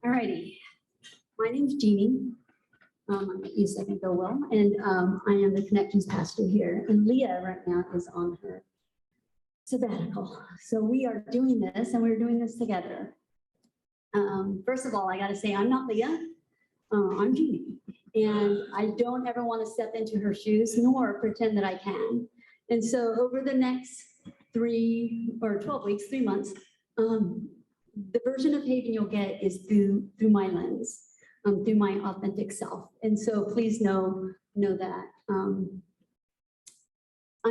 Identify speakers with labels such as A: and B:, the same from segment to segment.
A: All righty. My name's Jeanne. I'm at East Second Go Well, and I am the Connections Pastor here. And Leah right now is on her sabbatical. So we are doing this, and we're doing this together. First of all, I got to say, I'm not Leah. I'm Jeanne. And I don't ever want to step into her shoes, nor pretend that I can. And so over the next 12 weeks, 3 months, the version of Haven you'll get is through my lens, through my authentic self. And so please know that I'm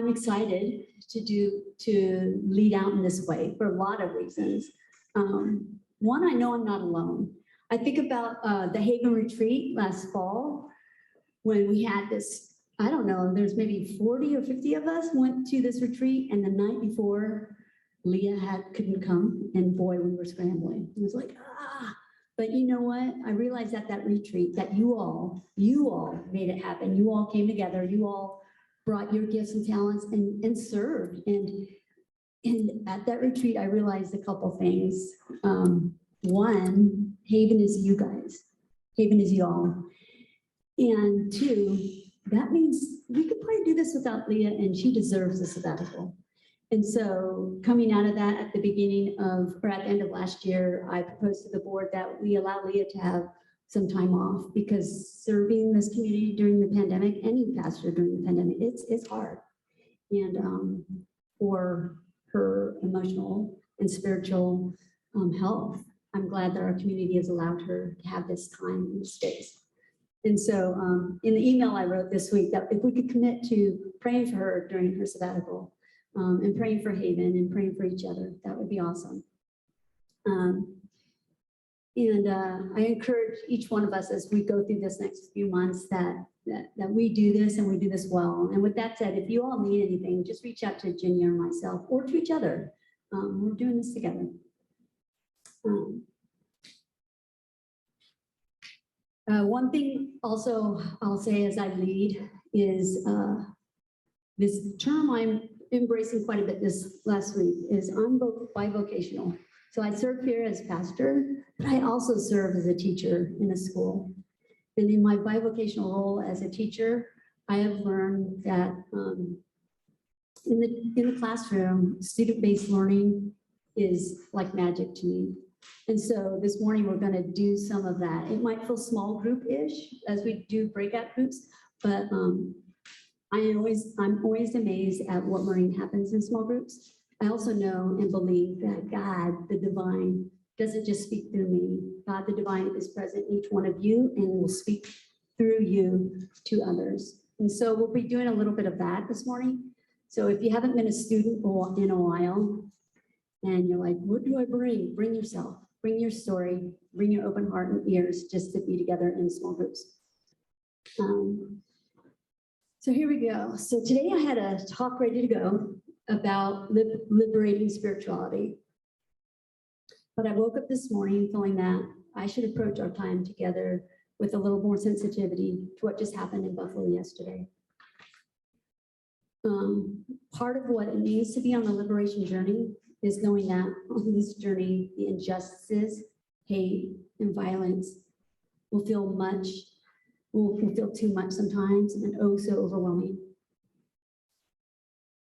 A: excited to lead out in this way for a lot of reasons. One, I know I'm not alone. I think about the Haven retreat last fall when we had this, I don't know, there's maybe 40 or 50 of us went to this retreat, and the night before, Leah couldn't come, and boy, we were scrambling. It was like, But you know what? I realized at that retreat that you all made it happen. You all came together. You all brought your gifts and talents and served. And at that retreat, I realized a couple things. One, Haven is you guys. Haven is y'all. And two, that means we could probably do this without Leah, and she deserves a sabbatical. And so coming out of that at the beginning of, or at the end of last year, I proposed to the board that we allow Leah to have some time off, because serving this community during the pandemic, any pastor during the pandemic, it's hard. And for her emotional and spiritual health, I'm glad that our community has allowed her to have this time and space. And so in the email I wrote this week, that if we could commit to praying for her during her sabbatical, and praying for Haven and praying for each other, that would be awesome. I encourage each one of us as we go through this next few months that we do this, and we do this well. And with that said, if you all need anything, just reach out to Jenny or myself, or to each other. We're doing this together. One thing also I'll say as I lead is this term I'm embracing quite a bit this last week is I'm bivocational. So I serve here as pastor, but I also serve as a teacher in a school. And in my bivocational role as a teacher, I have learned that in the classroom, student-based learning is like magic to me. And so this morning we're going to do some of that. It might feel small group-ish as we do breakout groups, but I'm always amazed at what learning happens in small groups. I also know and believe that God, the divine, doesn't just speak through me. God, the divine, is present in each one of you and will speak through you to others. And so we'll be doing a little bit of that this morning. So if you haven't been a student in a while, and you're like, what do I bring? Bring yourself, bring your story, bring your open heart and ears, just to be together in small groups. So here we go. So today I had a talk ready to go about liberating spirituality. But I woke up this morning feeling that I should approach our time together with a little more sensitivity to what just happened in Buffalo yesterday. Part of what it means to be on the liberation journey is knowing that on this journey, the injustices, hate, and violence will feel too much sometimes, and oh so overwhelming.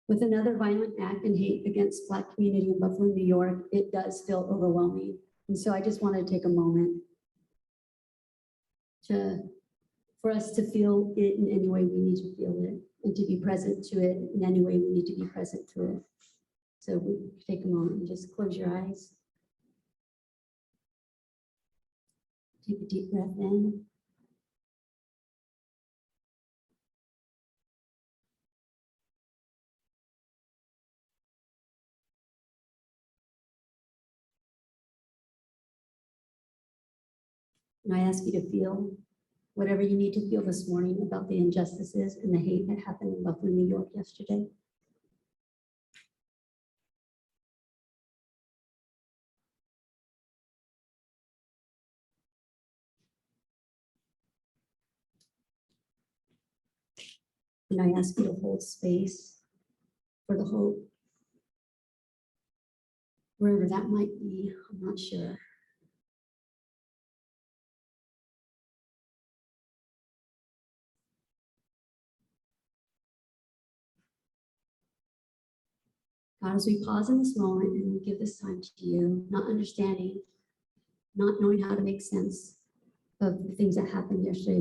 A: With another violent act and hate against Black community in Buffalo, New York, it does feel overwhelming. And so I just want to take a moment for us to feel it in any way we need to feel it, and to be present to it in any way we need to be present to it. So we take a moment and just close your eyes. Take a deep breath in. And I ask you to feel whatever you need to feel this morning about the injustices and the hate that happened in Buffalo, New York yesterday. And I ask you to hold space for the hope, wherever that might be, I'm not sure. God, as we pause in this moment and we give this time to you, not understanding, not knowing how to make sense of the things that happened yesterday,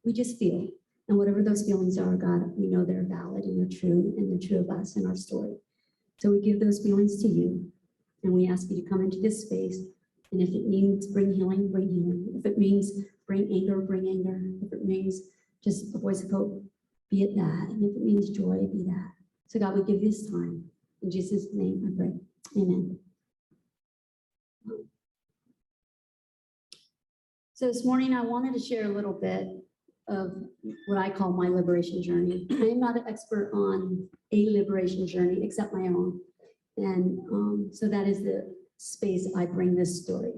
A: we just feel. And whatever those feelings are, God, we know they're valid and they're true of us and our story. So we give those feelings to you, and we ask you to come into this space. And if it means bring healing, bring healing. If it means bring anger, bring anger. If it means just a voice of hope, be it that. And if it means joy, be that. So God, we give you this time. In Jesus' name I pray. Amen. So this morning I wanted to share a little bit of what I call my liberation journey. I am not an expert on a liberation journey except my own. And so that is the space I bring this story.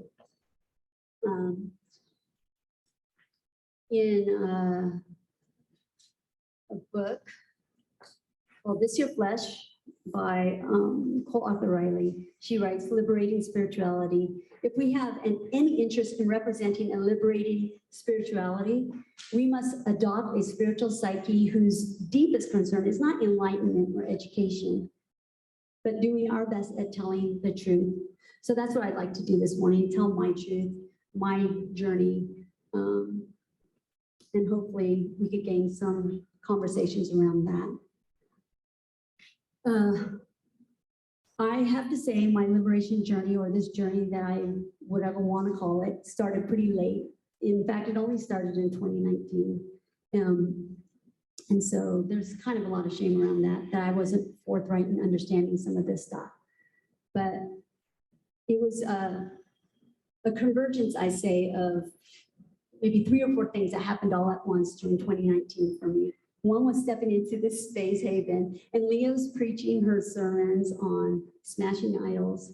A: In a book called This Your Flesh by Cole Arthur Riley, she writes, Liberating Spirituality. If we have any interest in representing a liberating spirituality, we must adopt a spiritual psyche whose deepest concern is not enlightenment or education, but doing our best at telling the truth. So that's what I'd like to do this morning, tell my truth, my journey, and hopefully we could gain some conversations around that. I have to say my liberation journey, or this journey that I would ever want to call it, started pretty late. In fact, it only started in 2019. And so there's kind of a lot of shame around that I wasn't forthright in understanding some of this stuff. But it was a convergence, I say, of maybe 3 or 4 things that happened all at once during 2019 for me. One was stepping into this space haven, and Leah's preaching her sermons on smashing idols.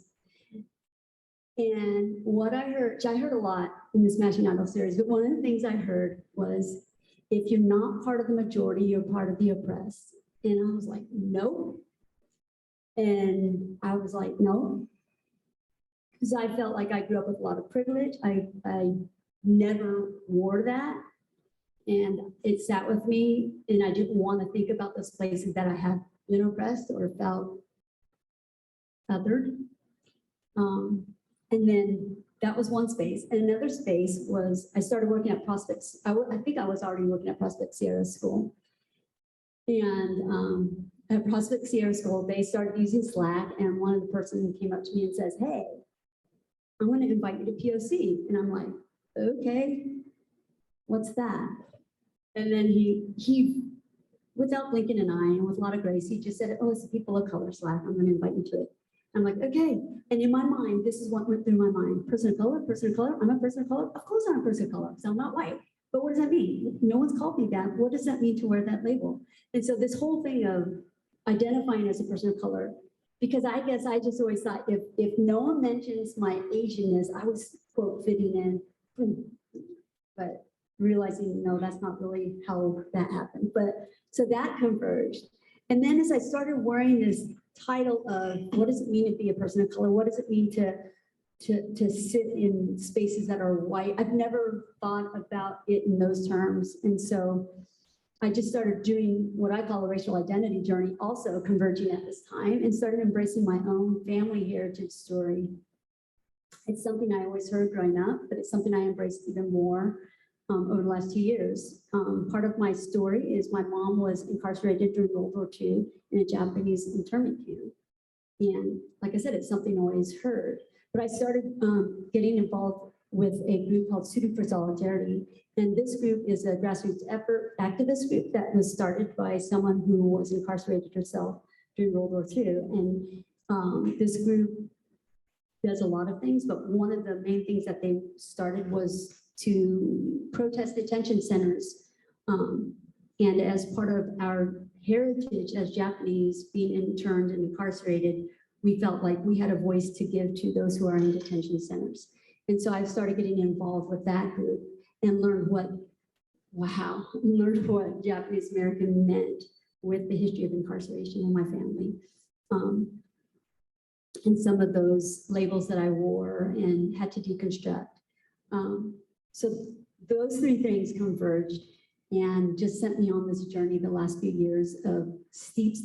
A: And what I heard a lot in the Smashing Idols series, but one of the things I heard was, if you're not part of the majority, you're part of the oppressed. And I was like, no. And I was like, no. Because I felt like I grew up with a lot of privilege. I never wore that. And it sat with me, and I didn't want to think about those places that I had been oppressed or felt othered. And then that was one space. And another space was, I started working at Prospect. I think I was already working at Prospect Sierra School. And at Prospect Sierra School, they started using Slack, and one of the person came up to me and says, hey, I'm going to invite you to POC. And I'm like, okay, what's that? And then he, without blinking an eye and with a lot of grace, he just said, oh, it's the people of color Slack. I'm going to invite you to it. I'm like, okay. And in my mind, this is what went through my mind. Person of color, person of color. I'm a person of color. Of course I'm a person of color, because I'm not white. But what does that mean? No one's called me that. What does that mean to wear that label? And so this whole thing of identifying as a person of color, because I guess I just always thought if no one mentions my Asianness, I was, quote, fitting in. But realizing, no, that's not really how that happened. But so that converged. And then as I started wearing this title of what does it mean to be a person of color? What does it mean to sit in spaces that are white? I've never thought about it in those terms. And so I just started doing what I call a racial identity journey, also converging at this time, and started embracing my own family heritage story. It's something I always heard growing up, but it's something I embraced even more over the last 2 years. Part of my story is my mom was incarcerated during World War II in a Japanese internment camp. And like I said, it's something I always heard. But I started getting involved with a group called Student for Solidarity. And this group is a grassroots effort activist group that was started by someone who was incarcerated herself during World War II. And this group does a lot of things, but one of the main things that they started was to protest detention centers. And as part of our heritage as Japanese, being interned and incarcerated, we felt like we had a voice to give to those who are in detention centers. And so I started getting involved with that group and learned what Japanese American meant with the history of incarceration in my family. And some of those labels that I wore and had to deconstruct. So those 3 things converged and just sent me on this journey the last few years of steep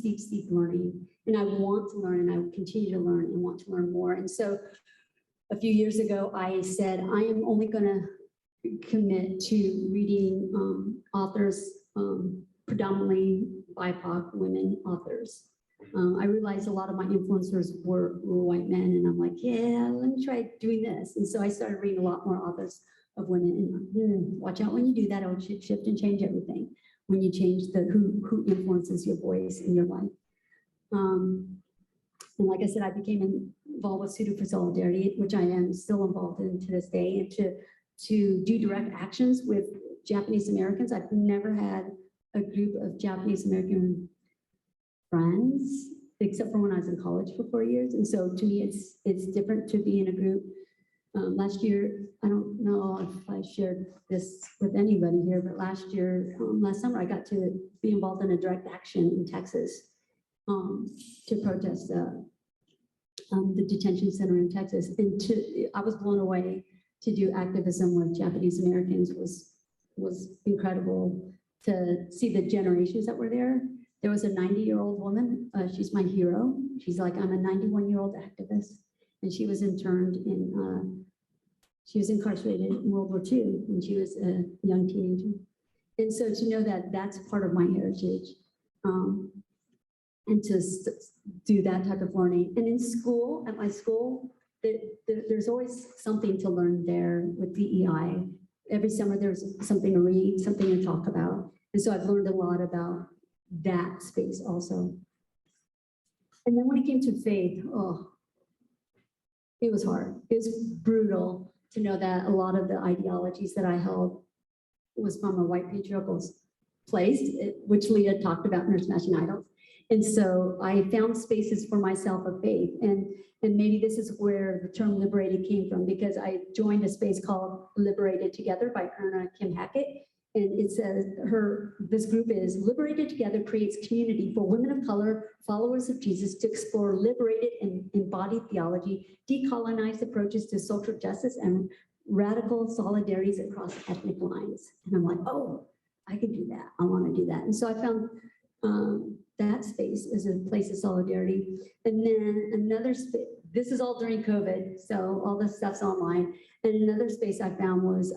A: learning. And I want to learn, and I will continue to learn and want to learn more. And so a few years ago, I said, I am only going to commit to reading authors, predominantly BIPOC women authors. I realized a lot of my influencers were white men, and I'm like, yeah, let me try doing this. And so I started reading a lot more authors of women. And watch out when you do that; it'll shift and change everything. When you change who influences your voice in your life. And like I said, I became involved with Suited for Solidarity, which I am still involved in to this day, and to do direct actions with Japanese Americans. I've never had a group of Japanese American friends, except for when I was in college for 4 years. And so to me, it's different to be in a group. Last year, I don't know if I shared this with anybody here, but last summer, I got to be involved in a direct action in Texas to protest the detention center in Texas. And I was blown away to do activism with Japanese Americans. Was incredible to see the generations that were there. There was a 90-year-old woman. She's my hero. She's like, I'm a 91-year-old activist. And she was interned she was incarcerated in World War II when she was a young teenager. And so to know that that's part of my heritage, and to do that type of learning. And in school, at my school, there's always something to learn there with DEI. Every summer there's something to read, something to talk about. And so I've learned a lot about that space also. And then when it came to faith, it was hard. It was brutal to know that a lot of the ideologies that I held was from a white patriarchal place, which Leah talked about in her Smashing Idols. And so I found spaces for myself of faith. And maybe this is where the term liberated came from, because I joined a space called Liberated Together by Erna Kim Hackett. And it says this group is Liberated Together creates community for women of color, followers of Jesus, to explore liberated and embodied theology, decolonized approaches to social justice, and radical solidarities across ethnic lines. And I'm like, oh, I can do that. I want to do that. And so I found that space is a place of solidarity. And then another space, this is all during COVID, so all this stuff's online. And another space I found was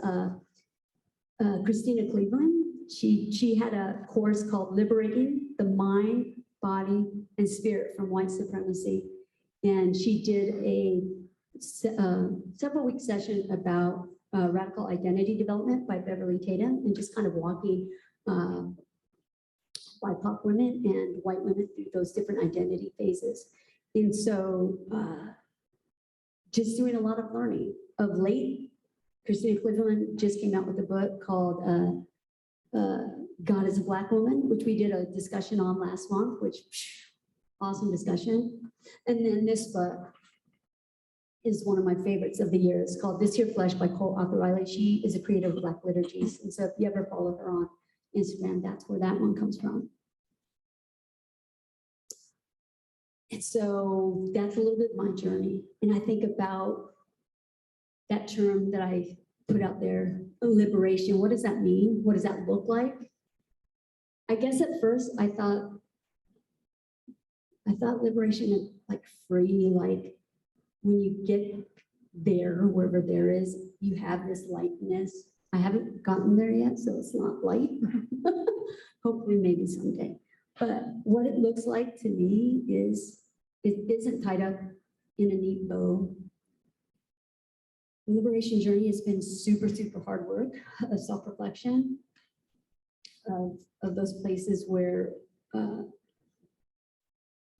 A: Christina Cleveland. She had a course called Liberating the Mind, Body, and Spirit from White Supremacy. And she did a several-week session about radical identity development by Beverly Tatum, and just kind of walking BIPOC women and white women through those different identity phases. And so just doing a lot of learning. Of late, Christina Cleveland just came out with a book called God is a Black Woman, which we did a discussion on last month, which awesome discussion. And then this book is one of my favorites of the year. It's called This Here Flesh by Cole Riley. She is a creator of Black liturgies. And so if you ever follow her on Instagram, that's where that one comes from. And so that's a little bit of my journey. And I think about that term that I put out there, liberation. What does that mean? What does that look like? I guess at first I thought liberation meant like free, like when you get there, wherever there is, you have this lightness. I haven't gotten there yet, so it's not light. Hopefully, maybe someday. But what it looks like to me is, it isn't tied up in a neat bow. The liberation journey has been super, super hard work of self-reflection, of those places where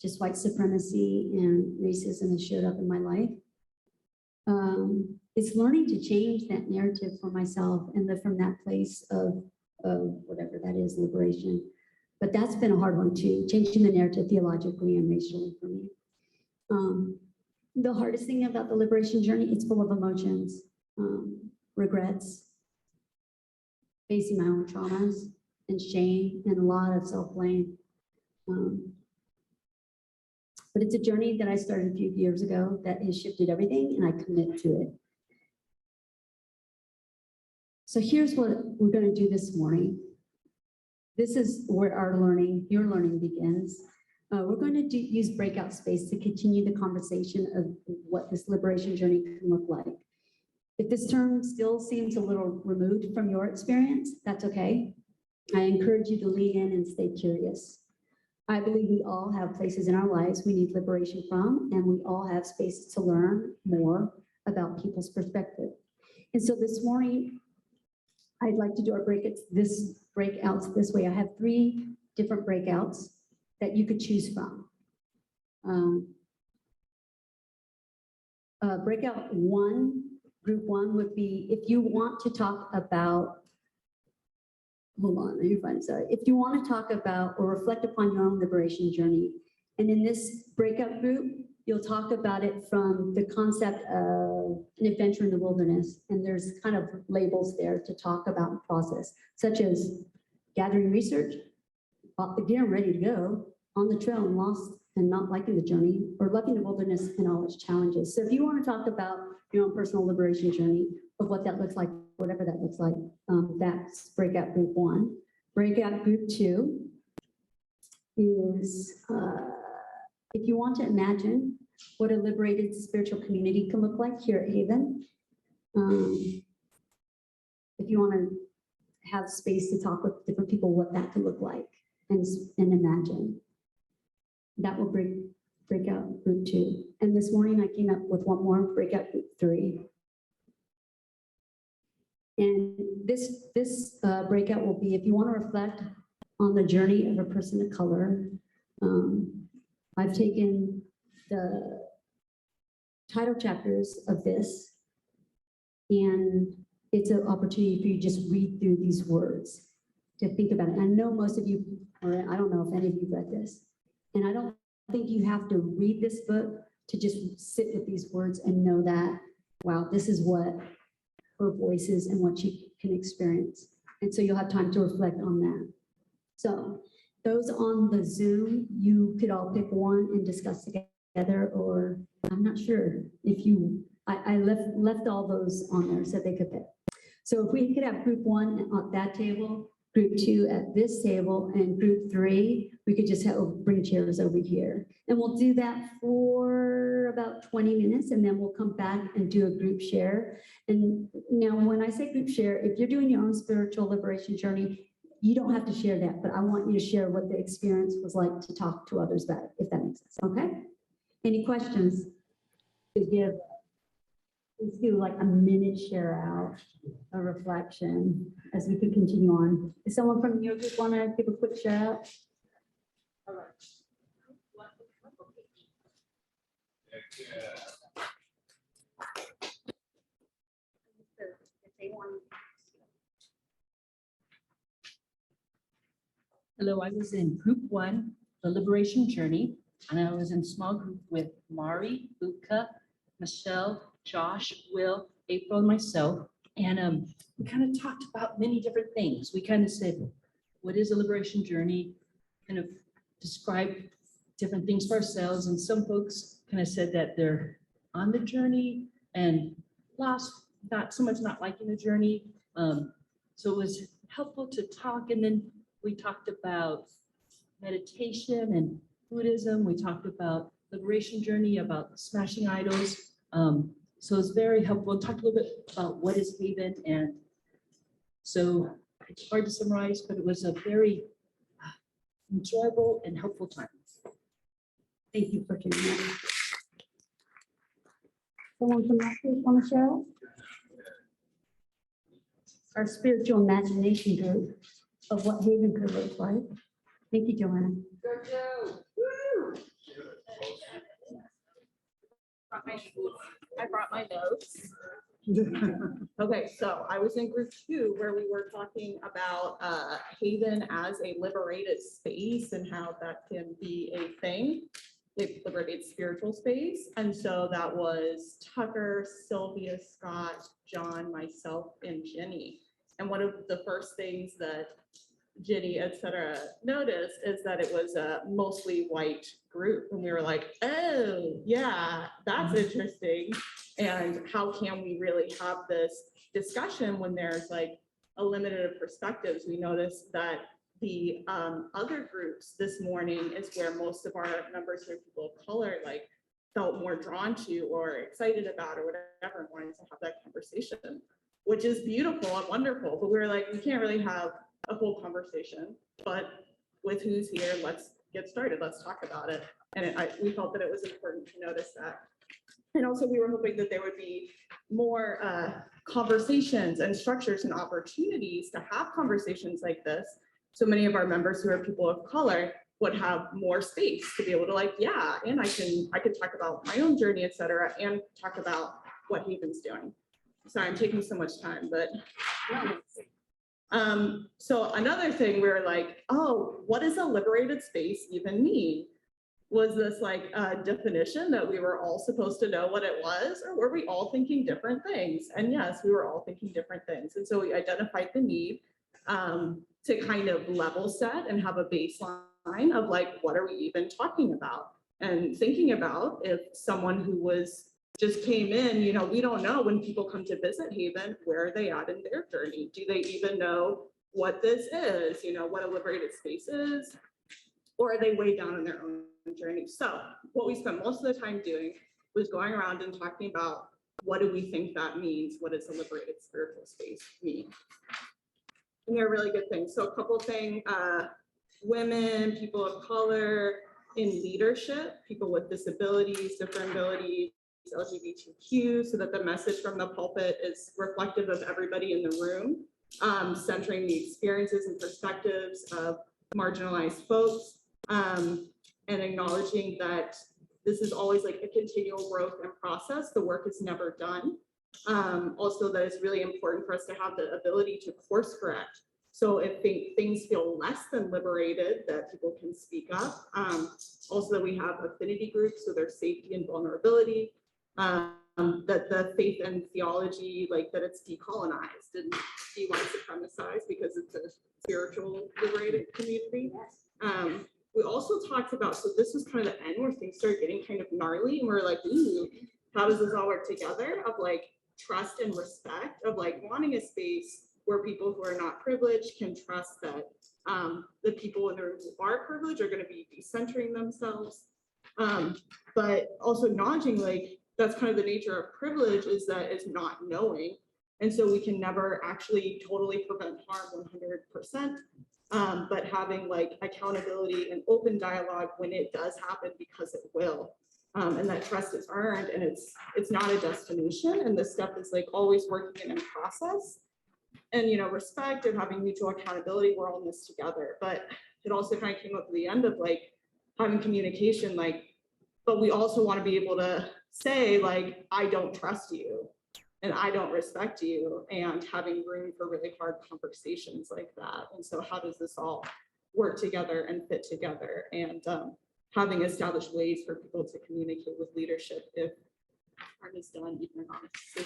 A: just white supremacy and racism has showed up in my life. It's learning to change that narrative for myself and live from that place of whatever that is, liberation. But that's been a hard one too, changing the narrative theologically and racially for me. The hardest thing about the liberation journey, it's full of emotions, regrets, facing my own traumas and shame and a lot of self-blame. But it's a journey that I started a few years ago that has shifted everything, and I commit to it. So here's what we're going to do this morning. This is where our learning, your learning begins. We're going to use breakout space to continue the conversation of what this liberation journey can look like. If this term still seems a little removed from your experience, that's okay. I encourage you to lean in and stay curious. I believe we all have places in our lives we need liberation from, and we all have spaces to learn more about people's perspective. And so this morning, I'd like to do our breakouts this way. I have 3 different breakouts that you could choose from. Breakout 1, group 1 would be if you want to talk about, hold on, let me find, sorry. If you want to talk about or reflect upon your own liberation journey, and in this breakout group, you'll talk about it from the concept of an adventure in the wilderness, and there's kind of labels there to talk about the process, such as gathering research, bought the gear and ready to go, on the trail and lost and not liking the journey, or loving the wilderness and all its challenges. So if you want to talk about your own personal liberation journey, of what that looks like, whatever that looks like, that's breakout group 1. Breakout group 2 is if you want to imagine what a liberated spiritual community can look like here at Haven. If you want to have space to talk with different people, what that could look like and imagine. That will break out group 2. And this morning I came up with one more, breakout group 3. And this breakout will be if you want to reflect on the journey of a person of color. I've taken the title chapters of this, and it's an opportunity for you to just read through these words, to think about it. I know most of you, or I don't know if any of you read this, and I don't think you have to read this book to just sit with these words and know that, wow, this is what her voice is and what she can experience. And so you'll have time to reflect on that. So those on the Zoom, you could all pick one and discuss together, or I'm not sure if you, I left all those on there so they could pick. So if we could have group 1 at that table, group 2 at this table, and group 3, we could just bring chairs over here. And we'll do that for about 20 minutes, and then we'll come back and do a group share. And now when I say group share, if you're doing your own spiritual liberation journey, you don't have to share that, but I want you to share what the experience was like to talk to others about it, if that makes sense, okay? Any questions to give? Let's do like a minute share out, a reflection as we can continue on. Does someone from your group want to give a quick share out? All right.
B: Hello, I was in group 1, the Liberation Journey, and I was in small group with Mari, Uka, Michelle, Josh, Will, April, and myself. And we kind of talked about many different things. We kind of said, what is a liberation journey? Kind of described different things for ourselves. And some folks kind of said that they're on the journey and lost, not so much not liking the journey. So it was helpful to talk. And then we talked about meditation and Buddhism. We talked about liberation journey, about smashing idols. So it's very helpful. Talked a little bit about what is Haven. And so it's hard to summarize, but it was a very enjoyable and helpful time.
A: Thank you for doing that. Someone from that group want to share? Our spiritual imagination group of what Haven could look like. Thank you, Joanna.
C: I brought my notes. Okay, so I was in group 2 where we were talking about Haven as a liberated space and how that can be a thing, liberated spiritual space. And so that was Tucker, Sylvia, Scott, John, myself, and Jenny. And one of the first things that Jenny, et cetera, noticed is that it was a mostly white group. And we were like, oh, yeah, that's interesting. And how can we really have this discussion when there's like a limited of perspectives? We noticed that the other groups this morning is where most of our members who are people of color like felt more drawn to or excited about or whatever, and wanted to have that conversation, which is beautiful and wonderful. But we were like, we can't really have a full conversation, but with who's here, let's get started. Let's talk about it. And we felt that it was important to notice that. And also we were hoping that there would be more conversations and structures and opportunities to have conversations like this. So many of our members who are people of color would have more space to be able to like, yeah, and I can talk about my own journey, et cetera, and talk about what Haven's doing. Sorry, I'm taking so much time, but so another thing we were like, oh, what does a liberated space even mean? Was this like a definition that we were all supposed to know what it was, or were we all thinking different things? And yes, we were all thinking different things. And so we identified the need to kind of level set and have a baseline of like, what are we even talking about? And thinking about if someone who was just came in, you know, we don't know when people come to visit Haven, where are they at in their journey? Do they even know what this is? You know, what a liberated space is? Or are they way down in their own journey? So what we spent most of the time doing was going around and talking about what do we think that means? What does a liberated spiritual space mean? And they're really good things. So a couple things, women, people of color in leadership, people with disabilities, different abilities, LGBTQ, so that the message from the pulpit is reflective of everybody in the room, centering the experiences and perspectives of marginalized folks, and acknowledging that this is always like a continual growth and process. The work is never done. Also, that it's really important for us to have the ability to course correct. So if things feel less than liberated, that people can speak up. Also that we have affinity groups, so there's safety and vulnerability. That the faith and theology, like that it's decolonized and de-white supremacized because it's a spiritual liberated community. We also talked about, so this was kind of the end where things started getting kind of gnarly, and we're like, ooh, how does this all work together? Of like trust and respect, of like wanting a space where people who are not privileged can trust that the people in the room who are privileged are going to be decentering themselves. But also acknowledging like that's kind of the nature of privilege, is that it's not knowing. And so we can never actually totally prevent harm 100%. But having like accountability and open dialogue when it does happen, because it will. And that trust is earned, and it's not a destination, and this stuff is like always working in process. And you know, respect and having mutual accountability, we're all in this together. But it also kind of came up at the end of like having communication, like, but we also want to be able to say like, I don't trust you and I don't respect you, and having room for really hard conversations like that. And so how does this all work together and fit together? And having established ways for people to communicate with leadership if harm is done, even honestly.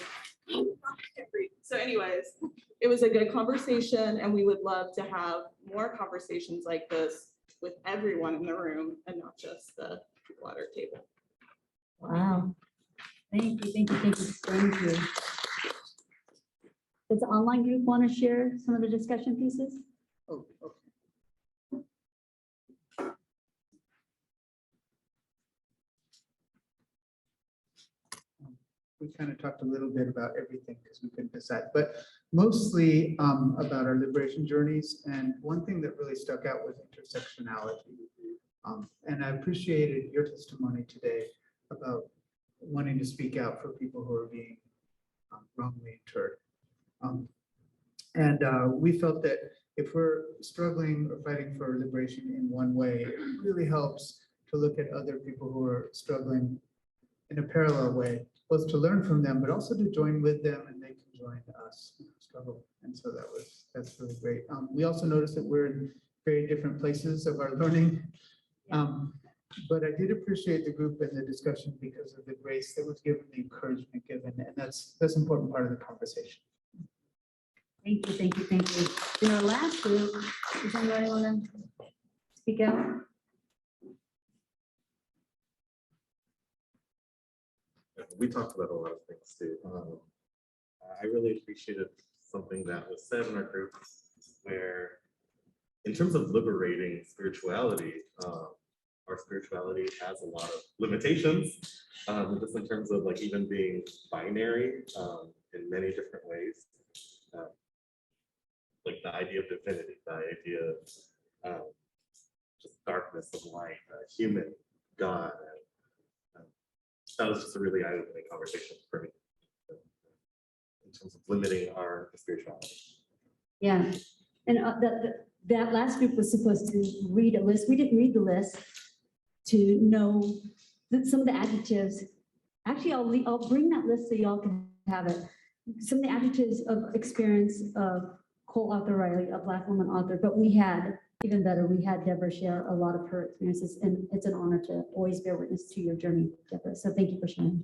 C: So anyways, it was a good conversation, and we would love to have more conversations like this with everyone in the room and not just the people at our table.
A: Wow. Thank you, thank you, thank you, thank you. Does the online group want to share some of the discussion pieces?
D: Oh, okay. We kind of talked a little bit about everything because we couldn't decide, but mostly about our liberation journeys. And one thing that really stuck out was intersectionality. And I appreciated your testimony today about wanting to speak out for people who are being wrongly interred. We felt that if we're struggling or fighting for liberation in one way, it really helps to look at other people who are struggling in a parallel way, both to learn from them, but also to join with them, and they can join us in our struggle. And so that's really great. We also noticed that we're in very different places of our learning. But I did appreciate the group and the discussion because of the grace that was given, the encouragement given, and that's an important part of the conversation.
A: Thank you, thank you, thank you. In our last group, does anybody want to speak out?
E: We talked about a lot of things too. I really appreciated something that was said in our group where in terms of liberating spirituality, our spirituality has a lot of limitations, just in terms of like even being binary in many different ways. Like the idea of divinity, the idea of just darkness of light, human, God. That was just a really eye-opening conversation for me in terms of limiting our spirituality.
A: Yeah, and that last group was supposed to read a list. We didn't read the list to know that some of the adjectives. Actually, I'll bring that list so y'all can have it. Some of the adjectives of experience of co-author Riley, a Black woman author, but we had, even better, we had Deborah share a lot of her experiences, and it's an honor to always bear witness to your journey, Deborah. So thank you for sharing.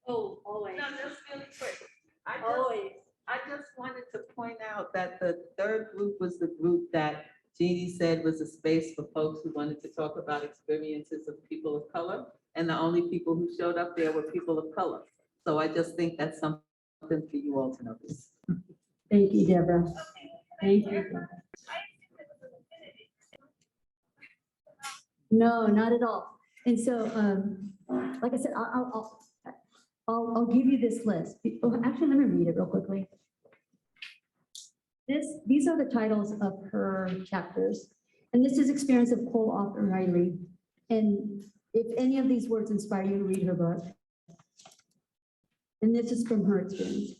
A: Oh, always.
F: No, just really quick.
A: Always.
F: I just wanted to point out that the third group was the group that Jeannie said was a space for folks who wanted to talk about experiences of people of color. And the only people who showed up there were people of color. So I just think that's something for you all to notice.
A: Thank you, Deborah. Thank you. Deborah. No, not at all. And so, like I said, I'll give you this list. Oh, actually, let me read it real quickly. These are the titles of her chapters, and this is experience of co-author Riley. And if any of these words inspire you to read her book, and this is from her experience.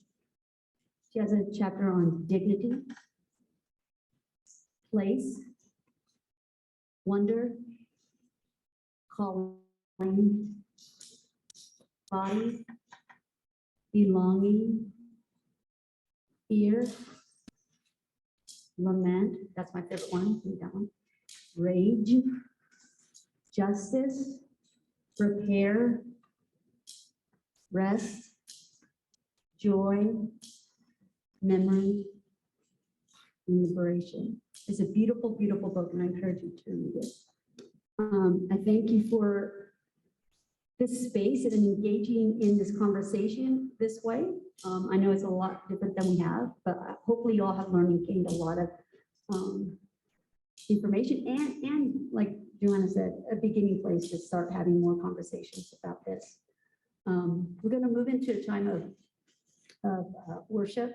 A: She has a chapter on dignity, place, wonder, calling, body, belonging, fear, lament, that's my favorite one, read that one, rage, justice, repair, rest, joy, memory, and liberation. It's a beautiful, beautiful book, and I encourage you to read it. I thank you for this space and engaging in this conversation this way. I know it's a lot different than we have, but hopefully you all have learned and gained a lot of information and like Joanna said, a beginning place to start having more conversations about this. We're going to move into a time of worship.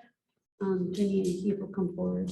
A: Jenny and Keith will come forward.